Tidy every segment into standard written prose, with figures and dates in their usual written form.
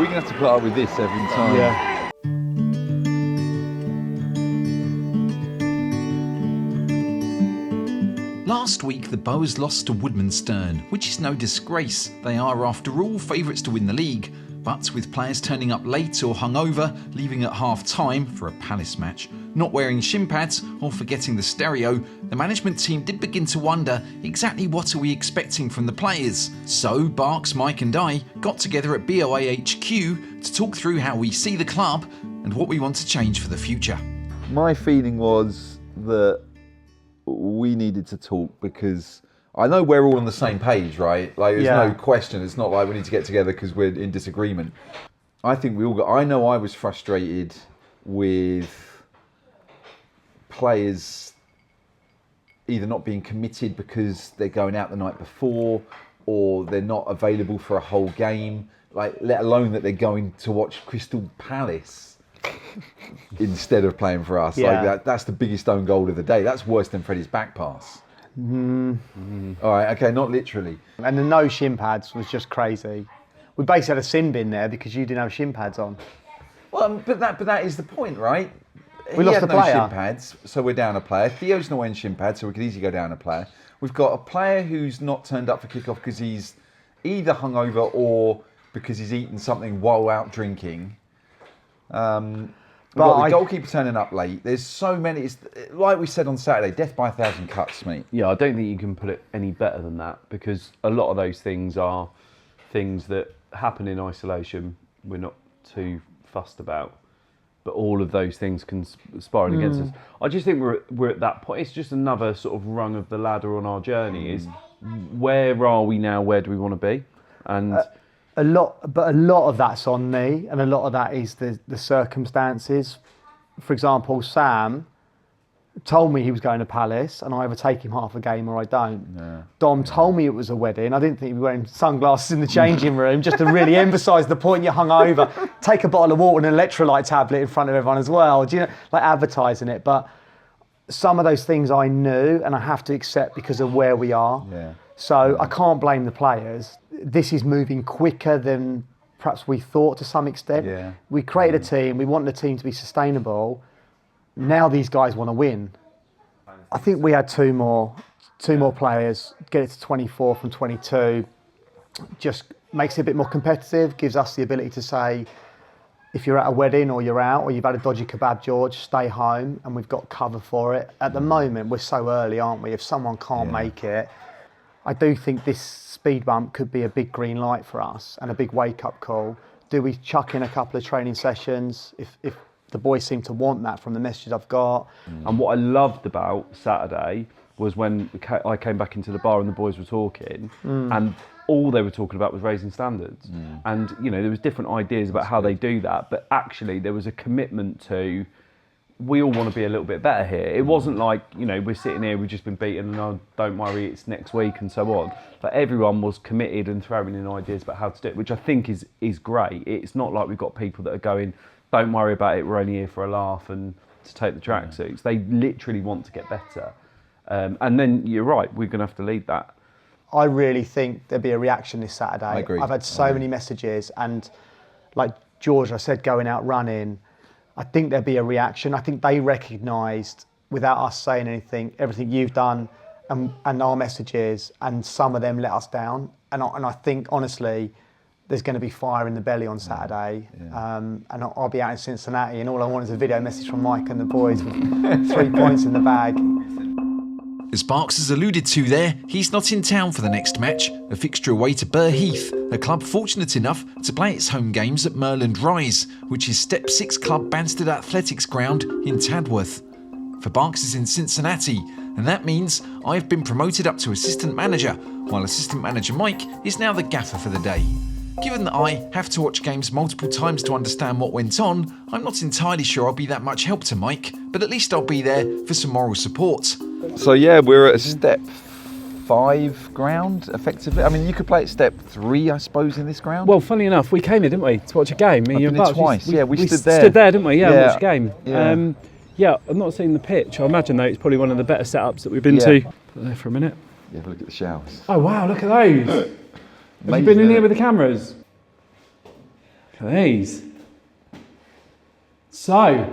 we're going to have to put up with this every time. Yeah. Last week, the Boas lost to Woodmansterne, which is no disgrace. They are, after all, favourites to win the league. But with players turning up late or hungover, leaving at half-time for a Palace match, not wearing shin pads or forgetting the stereo, the management team did begin to wonder exactly what are we expecting from the players. So Barks, Mike and I got together at BoA HQ to talk through how we see the club and what we want to change for the future. My feeling was that we needed to talk because I know we're all on the same page, right? Like, there's no question. It's not like we need to get together because we're in disagreement. I think we all got... I know I was frustrated with players either not being committed because they're going out the night before or they're not available for a whole game, like, let alone that they're going to watch Crystal Palace instead of playing for us. Yeah. Like that's the biggest own goal of the day. That's worse than Freddie's back pass. All right, okay, not literally. And the no shin pads was just crazy. We basically had a sin bin there because you didn't have shin pads on. Well, but that is the point, right? We lost had a player. No shin pads, so we're down a player. Theo's not wearing shin pads, so we could easily go down a player. We've got a player who's not turned up for kickoff because he's either hungover or because he's eaten something while out drinking. We've got the goalkeeper turning up late. There's so many. It's, like we said on Saturday, death by 1,000 cuts, mate. Yeah, I don't think you can put it any better than that because a lot of those things are things that happen in isolation. We're not too fussed about, but all of those things can spiral against us. I just think we're at that point. It's just another sort of rung of the ladder on our journey. Is where are we now? Where do we want to be? And a lot of that's on me, and a lot of that is the circumstances. For example, Sam told me he was going to Palace, and I either take him half a game or I don't. Yeah. Dom told me it was a wedding. I didn't think he'd be wearing sunglasses in the changing room, just to really emphasise the point you're hungover. Take a bottle of water and an electrolyte tablet in front of everyone as well. Do you know, like advertising it? But some of those things I knew, and I have to accept because of where we are. Yeah. So I can't blame the players. This is moving quicker than perhaps we thought to some extent. Yeah. We created a team, we want the team to be sustainable. Now these guys want to win. I think we had two more players, get it to 24 from 22, just makes it a bit more competitive, gives us the ability to say, if you're at a wedding or you're out or you've had a dodgy kebab, George, stay home, and we've got cover for it. At the moment, we're so early, aren't we? If someone can't make it, I do think this speed bump could be a big green light for us and a big wake-up call. Do we chuck in a couple of training sessions if the boys seem to want that from the messages I've got? And what I loved about Saturday was when I came back into the bar and the boys were talking, and all they were talking about was raising standards. And you know, there was different ideas about how they do that, but actually there was a commitment to, we all want to be a little bit better here. It wasn't like, you know, we're sitting here, we've just been beaten and oh, don't worry, it's next week and so on. But everyone was committed and throwing in ideas about how to do it, which I think is great. It's not like we've got people that are going, don't worry about it, we're only here for a laugh and to take the tracksuits. They literally want to get better. And then you're right, we're going to have to lead that. I really think there'll be a reaction this Saturday. I agree. I've had so many messages, and like George, I said, going out running, I think there'll be a reaction. I think they recognised, without us saying anything, everything you've done and our messages, and some of them let us down. And I think, honestly, there's going to be fire in the belly on Saturday. Yeah. And I'll be out in Cincinnati, and all I want is a video message from Mike and the boys with 3 points in the bag. As Barks has alluded to there, he's not in town for the next match, a fixture away to Burgh Heath, a club fortunate enough to play its home games at Merland Rise, which is Step 6 club Banstead Athletics ground in Tadworth. For Barks is in Cincinnati, and that means I've been promoted up to assistant manager, while assistant manager Mike is now the gaffer for the day. Given that I have to watch games multiple times to understand what went on, I'm not entirely sure I'll be that much help to Mike, but at least I'll be there for some moral support. So yeah, we're at Step 5 ground, effectively. I mean, you could play at Step 3, I suppose, in this ground. Well, funny enough, we came here, didn't we, to watch a game? I've been here twice. We stood there. Stood there, didn't we? Yeah, yeah. and watched a game. Yeah. Yeah, I've not seen the pitch. I imagine, though, it's probably one of the better setups that we've been to. Put there for a minute. Yeah, have a look at the showers. Oh, wow, look at those. Have you been in here with the cameras? Please. So,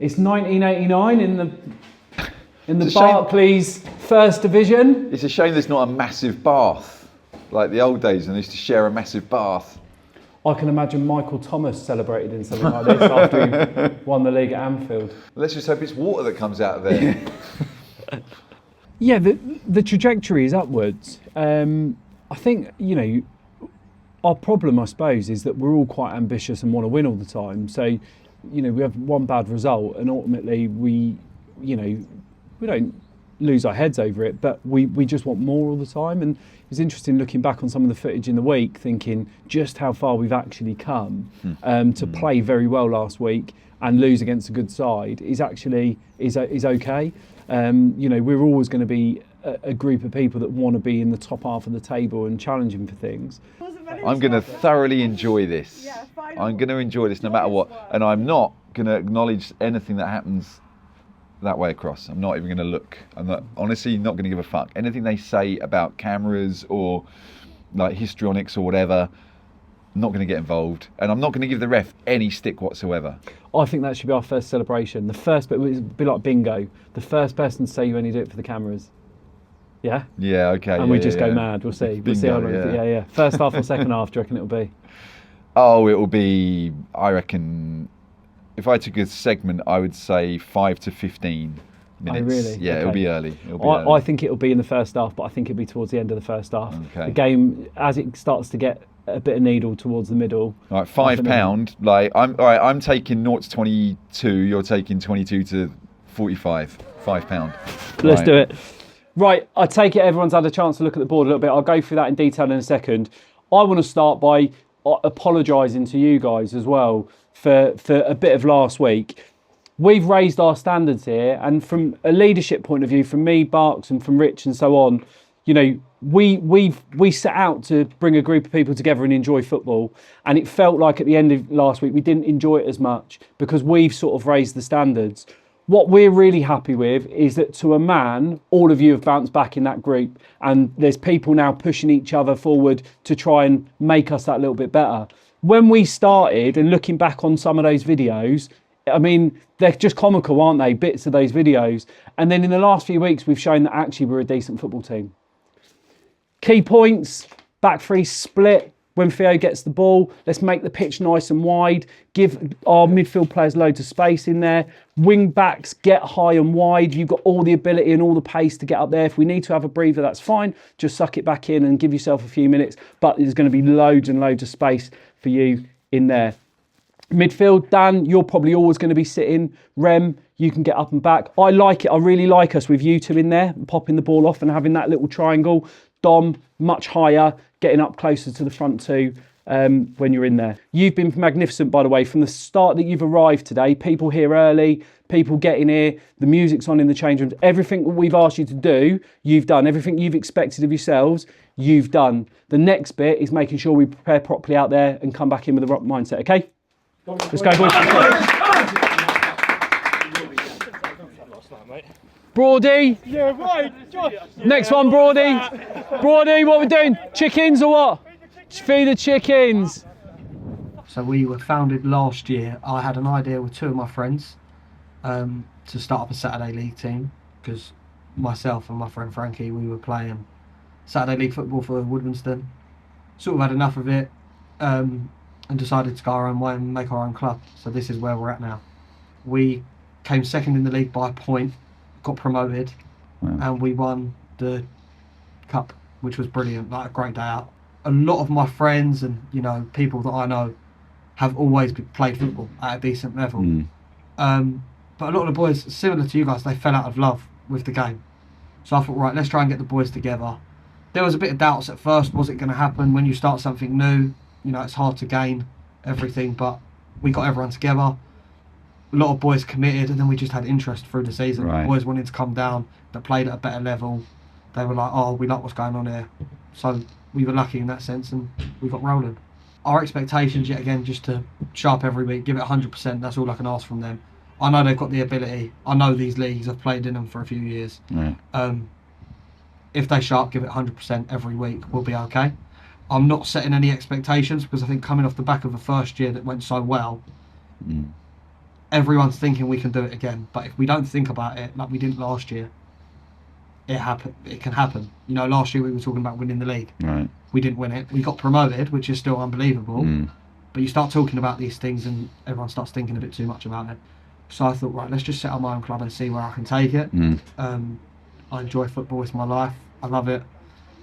it's 1989 in the Barclays First Division. It's a shame there's not a massive bath like the old days, and they used to share a massive bath. I can imagine Michael Thomas celebrated in something like this after he won the league at Anfield. Let's just hope it's water that comes out of there. Yeah, the trajectory is upwards. I think, our problem, I suppose, is that we're all quite ambitious and want to win all the time. So, we have one bad result, and ultimately we don't lose our heads over it, but we just want more all the time. And it's interesting looking back on some of the footage in the week, thinking just how far we've actually come. To play very well last week and lose against a good side is okay. We're always going to be a group of people that want to be in the top half of the table and challenging for things. I'm going to thoroughly enjoy this. I'm going to enjoy this no matter what, and I'm not going to acknowledge anything that happens that way across. I'm not even going to look. I'm honestly not going to give a fuck. Anything they say about cameras or like histrionics or whatever, I'm not going to get involved, and I'm not going to give the ref any stick whatsoever. I think that should be our first celebration. The first bit would be like bingo. The first person to say you only do it for the cameras. Yeah? Yeah, okay. And we just go mad. We'll see. We'll see how long. Yeah. First half or second half, do you reckon it'll be? Oh, it'll be, I reckon, if I took a segment, I would say 5 to 15 minutes. Oh, really? Yeah, okay. It'll be early. I think it'll be in the first half, but I think it'll be towards the end of the first half. Okay. The game, as it starts to get a bit of needle towards the middle. All right, £5. Like I'm taking 0 to 22. You're taking 22 to 45. £5. Let's do it. Right, I take it everyone's had a chance to look at the board a little bit. I'll go through that in detail in a second. I want to start by apologising to you guys as well for a bit of last week. We've raised our standards here, and from a leadership point of view, from me, Barks, and from Rich and so on, we set out to bring a group of people together and enjoy football, and it felt like at the end of last week we didn't enjoy it as much because we've sort of raised the standards. What we're really happy with is that to a man, all of you have bounced back in that group, and there's people now pushing each other forward to try and make us that little bit better. When we started, and looking back on some of those videos, I mean, they're just comical, aren't they? Bits of those videos. And then in the last few weeks, we've shown that actually we're a decent football team. Key points, back three split. When Theo gets the ball, let's make the pitch nice and wide. Give our midfield players loads of space in there. Wing backs, get high and wide. You've got all the ability and all the pace to get up there. If we need to have a breather, that's fine. Just suck it back in and give yourself a few minutes. But there's going to be loads and loads of space for you in there. Midfield, Dan, you're probably always going to be sitting. Rem, you can get up and back. I like it. I really like us with you two in there, popping the ball off and having that little triangle. Dom, much higher, getting up closer to the front two when you're in there. You've been magnificent, by the way, from the start that you've arrived today. People here early, people getting here, the music's on in the change rooms. Everything that we've asked you to do, you've done. Everything you've expected of yourselves, you've done. The next bit is making sure we prepare properly out there and come back in with the right mindset, okay? Let's go, boys. Broady. Yeah, right. Next one, Broady. Broady, what we doing? Chickens or what? Feed the chickens. So we were founded last year. I had an idea with two of my friends to start up a Saturday League team because myself and my friend Frankie, we were playing Saturday League football for Woodmansterne. Sort of had enough of it and decided to go our own way and make our own club. So this is where we're at now. We came second in the league by a point, got promoted, and we won the cup, which was brilliant, like a great day out. A lot of my friends and people that I know have always played football at a decent level. But a lot of the boys, similar to you guys, they fell out of love with the game. So I thought, right, let's try and get the boys together. There was a bit of doubts at first. Was it going to happen? When you start something new, it's hard to gain everything, but we got everyone together. A lot of boys committed, and then we just had interest through the season. Right. Boys wanted to come down that played at a better level. They were like, oh, we like what's going on here. So we were lucky in that sense, and we got rolling. Our expectations, yet again, just to show up every week, give it 100%. That's all I can ask from them. I know they've got the ability. I know these leagues. I've played in them for a few years. Right. If they show up, give it 100% every week, we'll be okay. I'm not setting any expectations because I think coming off the back of the first year that went so well, everyone's thinking we can do it again. But if we don't think about it like we didn't last year, it can happen. You know, last year we were talking about winning the league. Right. We didn't win it. We got promoted, which is still unbelievable. But you start talking about these things and everyone starts thinking a bit too much about it. So I thought, right, let's just set up my own club and see where I can take it. I enjoy football, it's my life, I love it.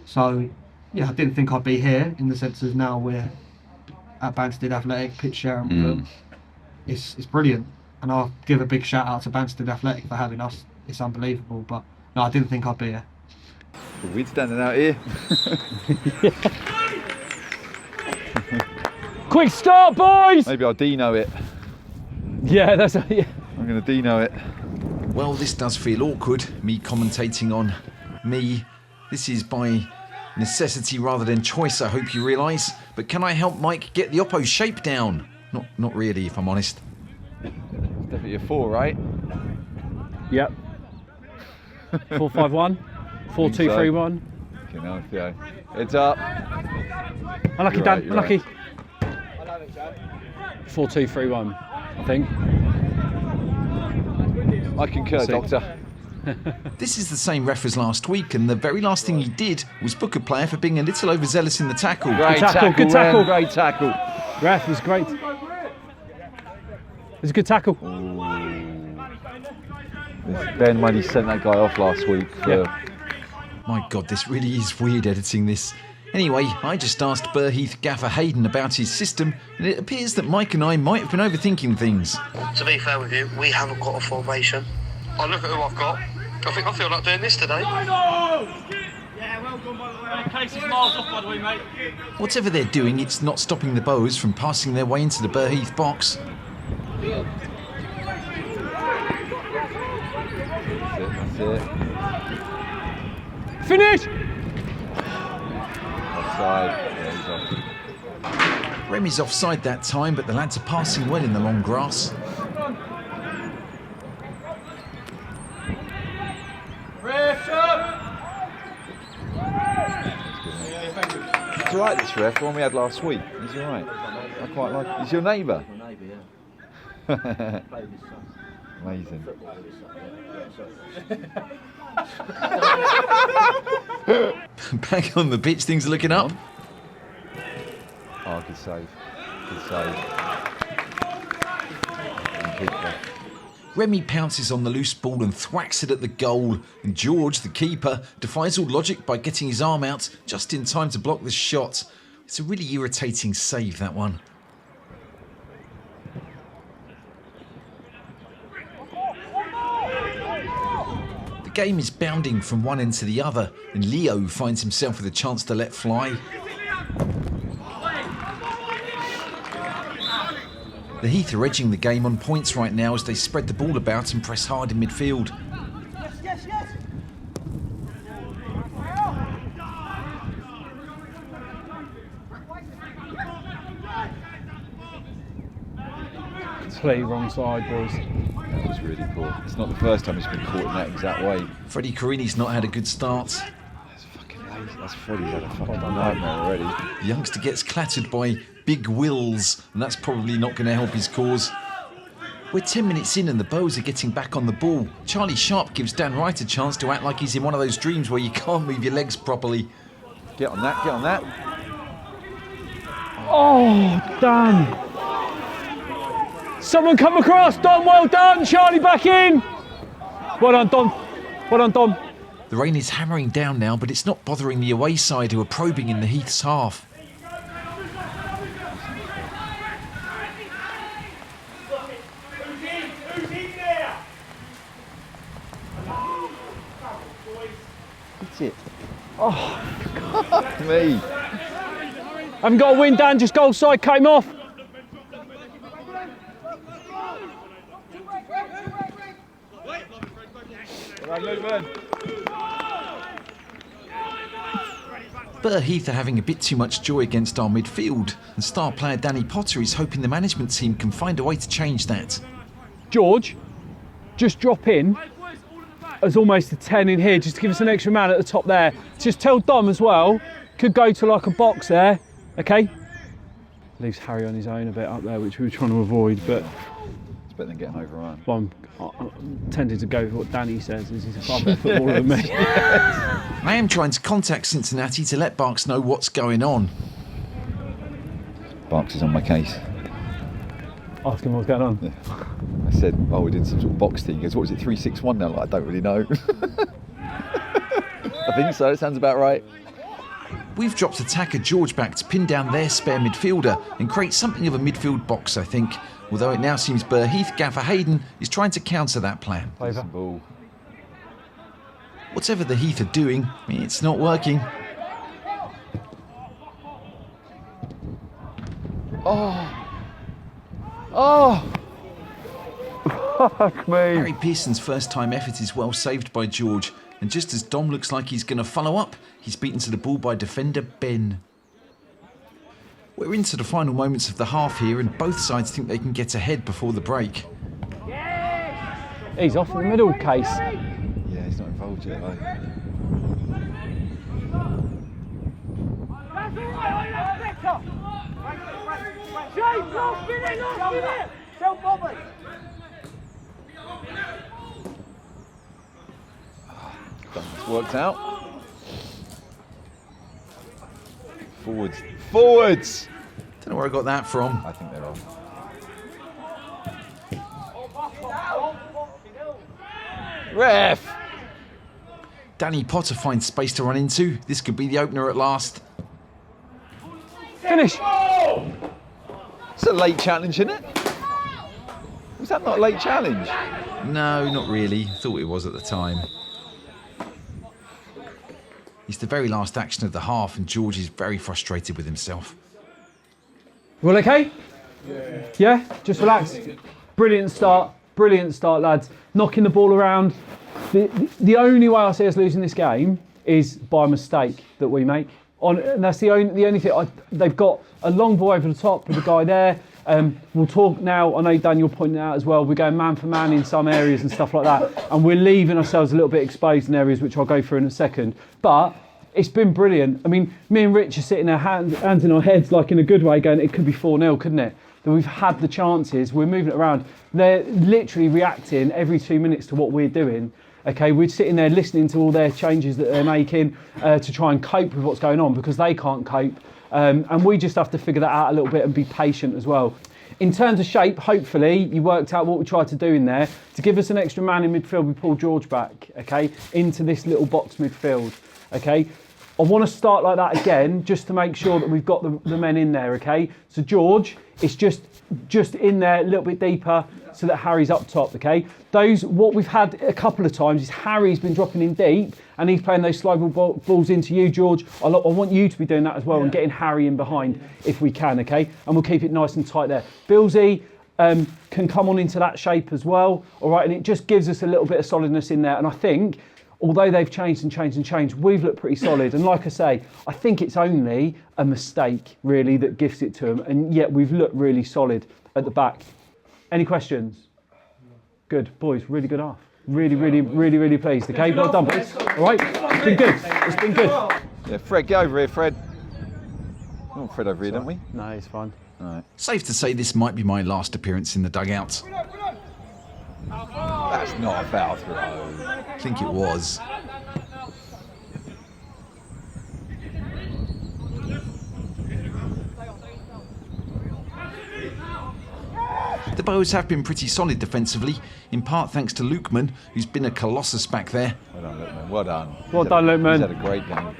So, yeah, I didn't think I'd be here in the sense of now we're at Banstead Athletic, pitch sharing with them. It's brilliant. And I'll give a big shout out to Banstead Athletic for having us. It's unbelievable, but no, I didn't think I'd be here. We're standing out here. Quick start, boys! Maybe I'll Dino it. Yeah, that's yeah. I'm going to Dino it. Well, this does feel awkward, me commentating on me. This is by necessity rather than choice, I hope you realise. But can I help Mike get the Oppo shape down? Not really, if I'm honest. Definitely a 4, right? Yep. 4-5-1. 4-2-3-1. Okay, now, yeah. Heads up. Unlucky, You're Dan. right, you're Unlucky. 4-2-3-1, I think. I concur, Doctor. This is the same ref as last week, and the very last thing he did was book a player for being a little overzealous in the tackle. Great Good tackle. Great tackle. Ref was great. It was a good tackle. Ben when he sent that guy off last week. My God, this really is weird editing this. Anyway, I just asked Burgh Heath gaffer Hayden about his system, and it appears that Mike and I might have been overthinking things. To be fair with you, we haven't got a formation. I look at who I've got. I feel like doing this today. Yeah, well done by the way. Case is miles off by the way, mate. Whatever they're doing, it's not stopping the Boas from passing their way into the Burgh Heath box. That's it. Finish! Offside. Yeah, he's off. Remy's offside that time, but the lads are passing well in the long grass. He's alright, this ref, the one we had last week. He's alright. I quite like. He's your neighbour. Amazing. Back on the pitch, things are looking up. Oh, good save. Good save. Remy pounces on the loose ball and thwacks it at the goal, and George, the keeper, defies all logic by getting his arm out just in time to block the shot. It's a really irritating save, that one. The game is bounding from one end to the other, and Leo finds himself with a chance to let fly. The Heath are edging the game on points right now as they spread the ball about and press hard in midfield. Completely wrong side, boys. That was really poor. It's not the first time he's been caught in that exact way. Freddie Carini's not had a good start. That's fucking lazy. That's Freddie had a fucking nightmare already. The youngster gets clattered by big Wills, and that's probably not going to help his cause. We're 10 minutes in and the Boas are getting back on the ball. Charlie Sharp gives Dan Wright a chance to act like he's in one of those dreams where you can't move your legs properly. Get on that, get on that. Oh, Dan. Someone come across, Dom, well done. Charlie back in. Well done, Dom. Well done, Dom. The rain is hammering down now, but it's not bothering the away side who are probing in the Heath's half. That's it. Oh, God, me. Haven't got a win, Dan, just goal side, cut him off. Burgh Heath are having a bit too much joy against our midfield, and star player Danny Potter is hoping the management team can find a way to change that. George, just drop in as almost a 10 in here, just to give us an extra man at the top there. Just tell Dom as well, Could go to like a box there, okay? Leaves Harry on his own a bit up there, which we were trying to avoid, but It's better than getting overrun. well, I'm tempted to go with what Danny says, is he's a far better footballer than me. I am trying to contact Cincinnati to let Barks know what's going on. Barks is on my case. Ask him what's going on. Yeah. I said, oh, we're doing some sort of box thing. He goes, what was it, 3-6-1 now? Like, I don't really know. I think so, it sounds about right. We've dropped attacker George back to pin down their spare midfielder and create something of a midfield box, I think. Although it now seems Burgh Heath gaffer Hayden is trying to counter that plan. Decent ball. Whatever the Heath are doing, it's not working. Fuck me. Harry Pearson's first time effort is well saved by George, and just as Dom looks like he's going to follow up, he's beaten to the ball by defender Ben. We're into the final moments of the half here, and both sides think they can get ahead before the break. He's off in the middle, Case. Yeah, he's not involved yet, though. It's worked out. Forwards. Forwards! Don't know where I got that from. I think they're on. Ref! Danny Potter finds space to run into. This could be the opener at last. Finish! It's a late challenge, isn't it? Was that not a late challenge? No, not really. Thought it was at the time. It's the very last action of the half, and George is very frustrated with himself. You all okay? Yeah? Just relax. Brilliant start, lads. Knocking the ball around. The only way I see us losing this game is by a mistake that we make. And that's the only thing. They've got a long ball over the top with the guy there. We'll talk now. I know Daniel pointed out as well. We're going man for man in some areas and stuff like that, and we're leaving ourselves a little bit exposed in areas which I'll go through in a second. But it's been brilliant. I mean, me and Rich are sitting there, hands in our heads, like in a good way, going, it could be 4-0, couldn't it? That we've had the chances. We're moving it around. They're literally reacting every 2 minutes to what we're doing. Okay, we're sitting there listening to all their changes that they're making to try and cope with what's going on, because they can't cope. And we just have to figure that out a little bit and be patient as well. In terms of shape, hopefully you worked out what we tried to do in there. To give us an extra man in midfield, we pulled George back, okay, into this little box midfield, okay. I want to start like that again, just to make sure that we've got the men in there, okay. So George is just in there a little bit deeper, so that Harry's up top, okay? What we've had a couple of times is Harry's been dropping in deep and he's playing those slow balls into you, George. I want you to be doing that as well, and getting Harry in behind if we can, okay? And we'll keep it nice and tight there. Billsy can come on into that shape as well, all right? And it just gives us a little bit of solidness in there. And I think, although they've changed, we've looked pretty solid. And like I say, I think it's only a mistake, really, that gifts it to them. And yet we've looked really solid at the back. Any questions? Good, boys, really good half. Really pleased, okay? Well done, boys. All right, it's been good. It's been good. Yeah, Fred, get over here, Fred. We want Fred over here, don't we? No, it's fine. All right. Safe to say this might be my last appearance in the dugout. That's not a foul throw. I think it was. The Boas have been pretty solid defensively, in part thanks to Lukeman, who's been a colossus back there. Well done, Lukeman. Well done. Well done, Lukeman. He's had a great game.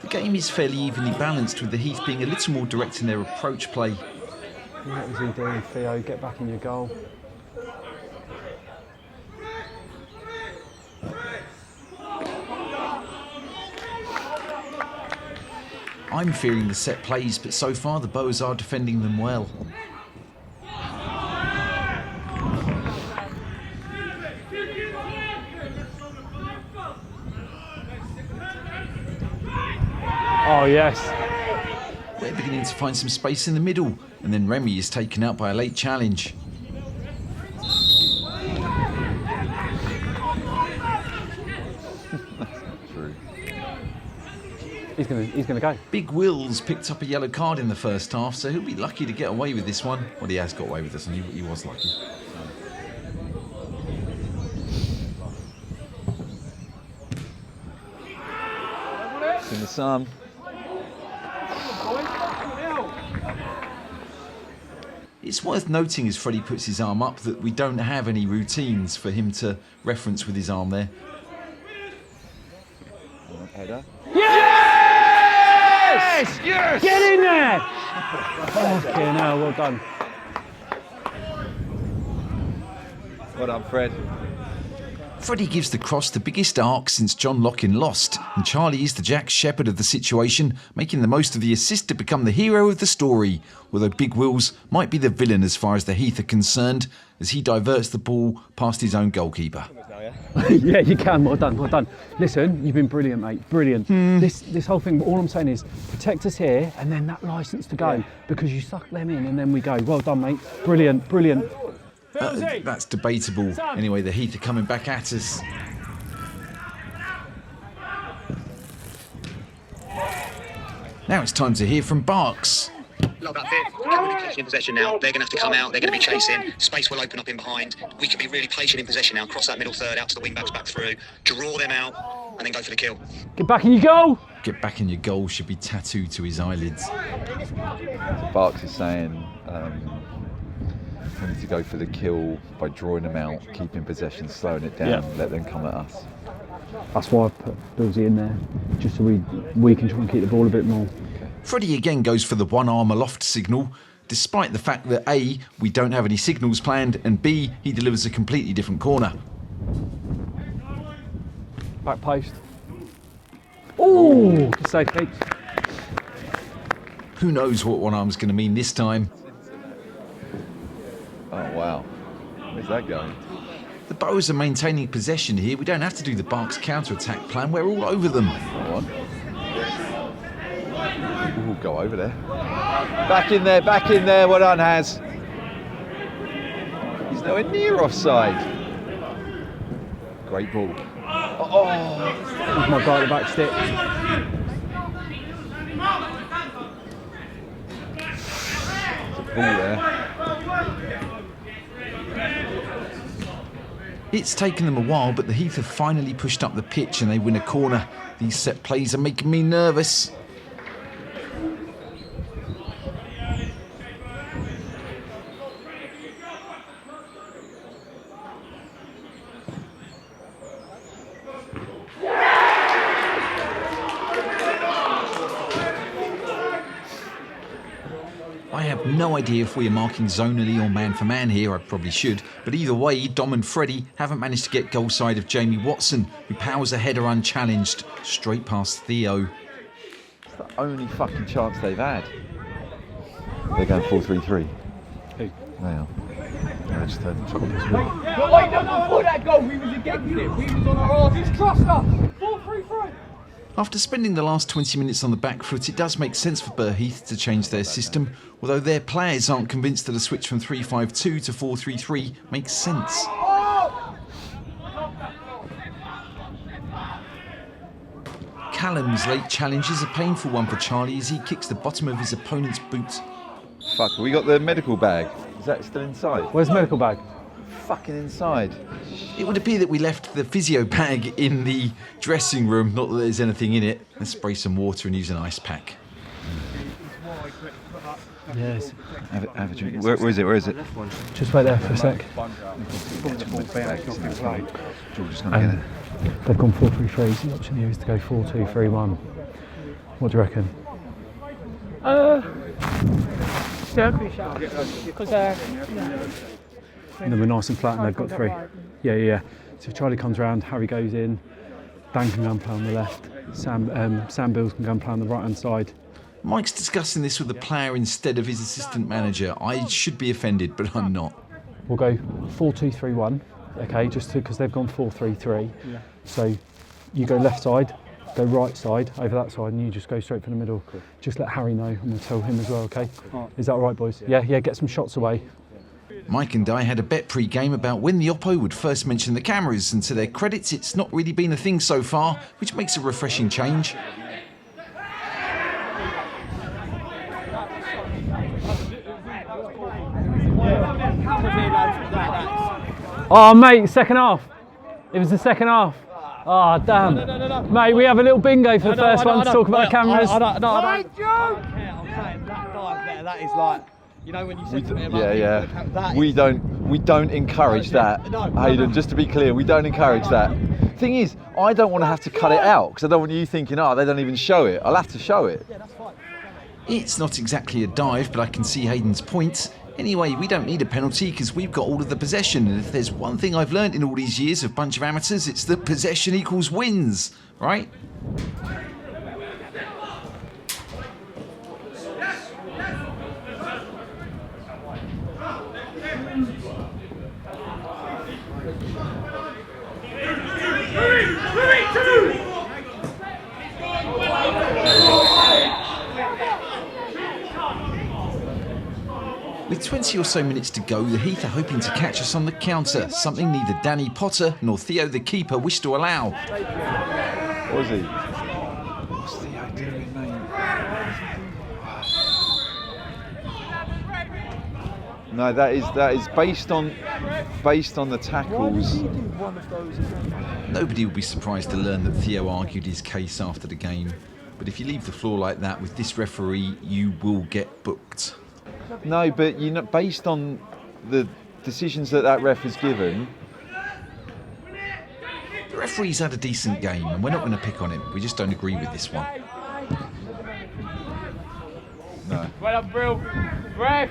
The game is fairly evenly balanced, with the Heath being a little more direct in their approach play. What was he doing, Theo? Get back in your goal. I'm fearing the set plays, but so far the Boas are defending them well. Oh, yes. We're beginning to find some space in the middle, and then Remy is taken out by a late challenge. True. He's gonna go. Big Will's picked up a yellow card in the first half, so he'll be lucky to get away with this one. Well, he has got away with this, and he was lucky. It's in the sun. It's worth noting as Freddie puts his arm up that we don't have any routines for him to reference with his arm there. Header. Yes! Yes! Get in there! Okay, now well done. Well done, Fred. Freddie gives the cross the biggest arc since John Lockin lost, and Charlie is the Jack Shepherd of the situation, making the most of the assist to become the hero of the story, although Big Wills might be the villain as far as the Heath are concerned, as he diverts the ball past his own goalkeeper. Yeah, you can. Well done, well done. Listen, you've been brilliant, mate. Brilliant. This whole thing, all I'm saying is protect us here and then that licence to go, because you suck them in and then we go. Well done, mate. Brilliant, brilliant. That's debatable. Anyway, the Heath are coming back at us. Now it's time to hear from Barks. Love that bit. We're really patient in possession now. They're going to have to come out. They're going to be chasing. Space will open up in behind. We can be really patient in possession now. Cross that middle third out to the wing backs back through. Draw them out and then go for the kill. Get back in your goal. Get back in your goal should be tattooed to his eyelids. Barks is saying we need to go for the kill by drawing them out, keeping possession, slowing it down, let them come at us. That's why I put Billsy in there, just so we can try and keep the ball a bit more. Freddie again goes for the one arm aloft signal, despite the fact that A, we don't have any signals planned, and B, he delivers a completely different corner. Back post. Oh, good save, Pete. Who knows what one arm's going to mean this time? Oh wow, where's that going? The Boas are maintaining possession here. We don't have to do the Barks counter-attack plan. We're all over them. Go on. We'll go over there. Back in there, back in there. Well done, Haz. He's nowhere near offside. Great ball. That's my guy at the back stick. There's a ball there. It's taken them a while, but the Heath have finally pushed up the pitch and they win a corner. These set plays are making me nervous. I have no idea if we are marking zonally or man for man here. I probably should, but either way, Dom and Freddie haven't managed to get goal side of Jamie Watson, who powers a header unchallenged straight past Theo. It's the only fucking chance they've had. They're going 4-3-3. Who? They are. I just heard them talking as well. No, wait, no, before that goal, we was against it. We was on our arse. Just trust us. 4-3-3. After spending the last 20 minutes on the back foot, it does make sense for Burgh Heath to change their system, although their players aren't convinced that a switch from 3-5-2 to 4-3-3 makes sense. Callum's late challenge is a painful one for Charlie as he kicks the bottom of his opponent's boot. Fuck, we got the medical bag. Is that still inside? Where's the medical bag? Fucking inside. It would appear that we left the physio bag in the dressing room, not that there's anything in it. Let's spray some water and use an ice pack. Yes. Have a drink. Where is it? Where is it? Just wait there for a sec. George is going to get it. They've gone 4-3-3. The option here is to go 4-2-3-1. What do you reckon? And then we're nice and flat and they've got three. Yeah. So Charlie comes around, Harry goes in, Dan can go and play on the left, Sam Bills can go and play on the right hand side. Mike's discussing this with the player instead of his assistant manager. I should be offended, but I'm not. We'll go 4-2-3-1, okay, just because they've gone 4-3-3. Yeah. So you go left side, go right side, over that side, and you just go straight for the middle. Cool. Just let Harry know, and we'll tell him as well, okay? Right. Is that all right, boys? Yeah, get some shots away. Mike and I had a bet pre-game about when the Oppo would first mention the cameras, and to their credits, it's not really been a thing so far, which makes a refreshing change. Oh, mate, second half. It was the second half. Oh, damn. No. Mate, we have a little bingo for the first one to talk about the cameras. I don't care. I'm saying that dive there. That is like, you know, when you said to me about that We don't encourage that, Hayden. Just to be clear, we don't encourage that. Thing is, I don't want to have to cut it out because I don't want you thinking, oh, they don't even show it. I'll have to show it. It's not exactly a dive, but I can see Hayden's point. Anyway, we don't need a penalty because we've got all of the possession, and if there's one thing I've learned in all these years of bunch of amateurs, it's that possession equals wins, right? With 20 or so minutes to go, the Heath are hoping to catch us on the counter, something neither Danny Potter nor Theo the keeper wish to allow. What was he? What's Theo doing, mate? No, that is based on the tackles. Nobody will be surprised to learn that Theo argued his case after the game. But if you leave the floor like that with this referee, you will get booked. No, but you know, based on the decisions that ref has given. The referee's had a decent game, and we're not going to pick on him. We just don't agree with this one. No. Well up, Brill. Ref!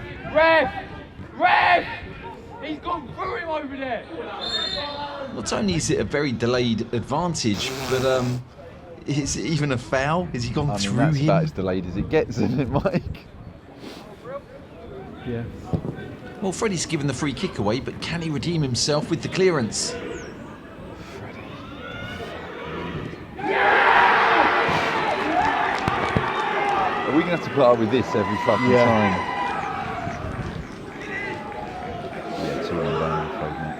He's gone through him over there. Not only is it a very delayed advantage, but is it even a foul? Has he gone through that's him? about as delayed as it gets, isn't it, Mike? Yeah. Well, Freddie's given the free kick away, but can he redeem himself with the clearance? Are we going to have to put up with this every fucking time? Yeah, 2 on down, I'm afraid, mate.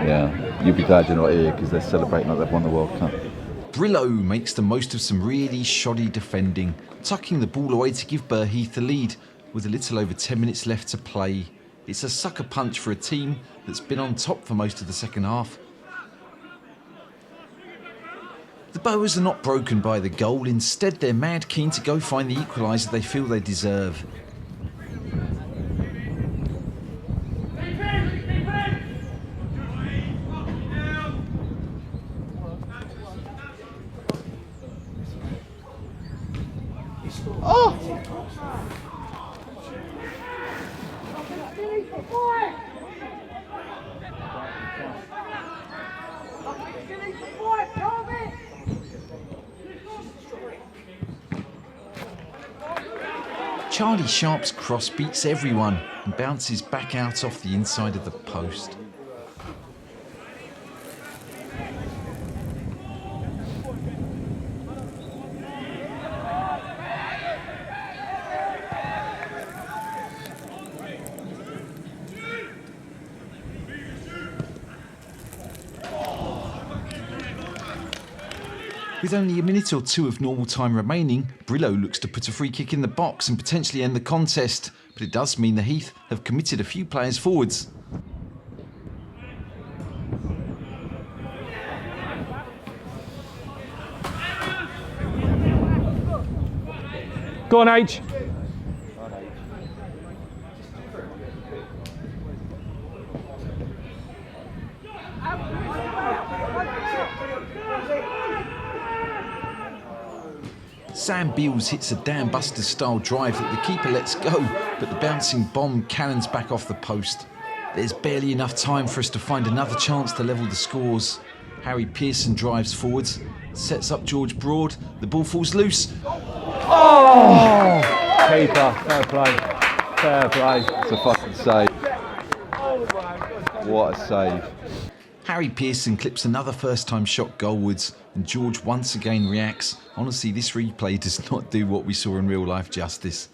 Yeah, you'll be glad you're not here because they're celebrating like they've won the World Cup. Brillo makes the most of some really shoddy defending, tucking the ball away to give Burgh Heath the lead with a little over 10 minutes left to play. It's a sucker punch for a team that's been on top for most of the second half. The Boas are not broken by the goal, instead they're mad keen to go find the equaliser they feel they deserve. Charlie Sharp's cross beats everyone and bounces back out off the inside of the post. With only a minute or two of normal time remaining, Brillo looks to put a free kick in the box and potentially end the contest, but it does mean the Heath have committed a few players forwards. Go on, H. Sam Beals hits a Dan Buster's style drive that the keeper lets go, but the bouncing bomb cannons back off the post. There's barely enough time for us to find another chance to level the scores. Harry Pearson drives forwards, sets up George Broad, the ball falls loose. Oh! Keeper, fair play. Fair play. It's a fucking save. What a save. Harry Pearson clips another first-time shot goalwards, and George once again reacts. Honestly, this replay does not do what we saw in real life justice.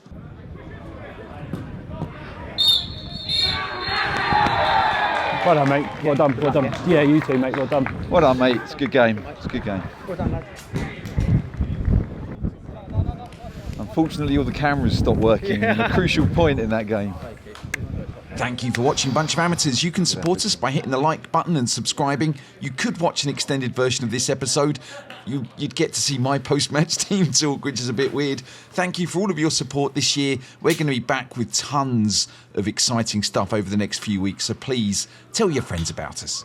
Well done, mate. Well done, well done. Yeah, you too, mate. Well done. Well done, mate. It's a good game. It's a good game. Well done, lad. Fortunately, all the cameras stopped working at a crucial point in that game. Thank you for watching Bunch of Amateurs. You can support us by hitting the like button and subscribing. You could watch an extended version of this episode. You'd get to see my post-match team talk, which is a bit weird. Thank you for all of your support this year. We're going to be back with tons of exciting stuff over the next few weeks, so please tell your friends about us.